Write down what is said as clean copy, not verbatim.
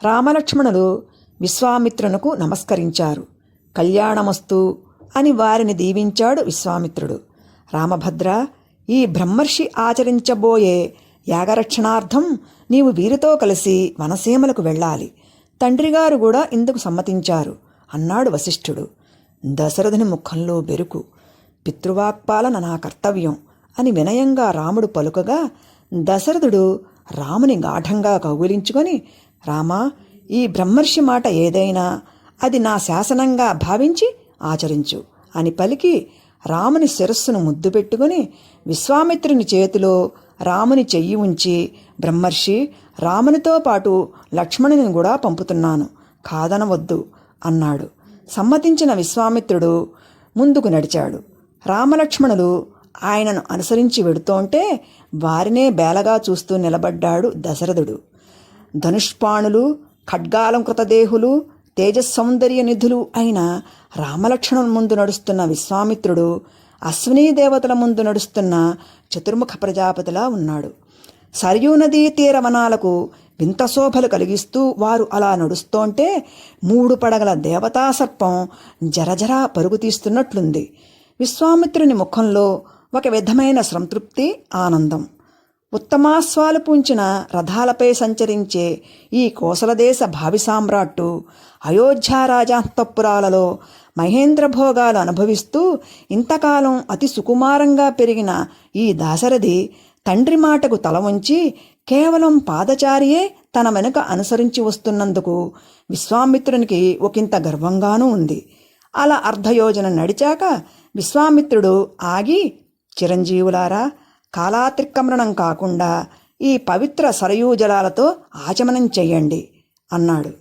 రామలక్ష్మణులు విశ్వామిత్రునకు నమస్కరించారు. కళ్యాణమస్తు అని వారిని దీవించాడు విశ్వామిత్రుడు. రామభద్ర, ఈ బ్రహ్మర్షి ఆచరించబోయే యాగరక్షణార్థం నీవు వీరితో కలిసి వనసీమలకు వెళ్ళాలి. తండ్రిగారు కూడా ఇందుకు సమ్మతించారు అన్నాడు వశిష్ఠుడు. దశరథుని ముఖంలో బెరుకు. పితృవాక్పాలన నా కర్తవ్యం అని వినయంగా రాముడు పలుకగా దశరథుడు రాముని గాఢంగా కౌగిలించుకొని, రామా, ఈ బ్రహ్మర్షి మాట ఏదైనా అది నా శాసనంగా భావించి ఆచరించు అని పలికి రాముని శిరస్సును ముద్దు పెట్టుకుని విశ్వామిత్రుని చేతిలో రాముని చెయ్యి ఉంచి, బ్రహ్మర్షి, రామునితో పాటు లక్ష్మణుని కూడా పంపుతున్నాను, కాదనవద్దు అన్నాడు. సమ్మతించిన విశ్వామిత్రుడు ముందుకు నడిచాడు. రామలక్ష్మణులు ఆయనను అనుసరించి వెడుతోంటే వారినే బేలగా చూస్తూ నిలబడ్డాడు దశరథుడు. ధనుష్పాణులు, ఖడ్గాలంకృతదేహులు, తేజస్సౌందర్య నిధులు అయిన రామలక్ష్మణుల ముందు నడుస్తున్న విశ్వామిత్రుడు అశ్వినీ దేవతల ముందు నడుస్తున్న చతుర్ముఖ ప్రజాపతిలా ఉన్నాడు. సరయూ నదీ తీరవనాలకు వింత శోభలు కలిగిస్తూ వారు అలా నడుస్తోంటే 3 పడగల దేవతాసర్పం జరజరా పరుగు తీస్తున్నట్లుంది. విశ్వామిత్రుని ముఖంలో ఒక విధమైన సంతృప్తి, ఆనందం. ఉత్తమాస్వాలు పూంచిన రథాలపై సంచరించే ఈ కోసలదేశ భావి సామ్రాట్టు అయోధ్యారాజాంతఃపురాలలో మహేంద్రభోగాలు అనుభవిస్తూ ఇంతకాలం అతి సుకుమారంగా పెరిగిన ఈ దాశరథి తండ్రి మాటకు తల వంచి కేవలం పాదచారియే తన వెనుక అనుసరించి వస్తున్నందుకు విశ్వామిత్రునికి ఒకంత గర్వంగానూ ఉంది. అలా అర్ధయోజన నడిచాక విశ్వామిత్రుడు ఆగి, చిరంజీవులారా, కాలాతిక్రమణం కాకుండా ఈ పవిత్ర సరయూ జలాలతో ఆచమనం చెయ్యండి అన్నాడు.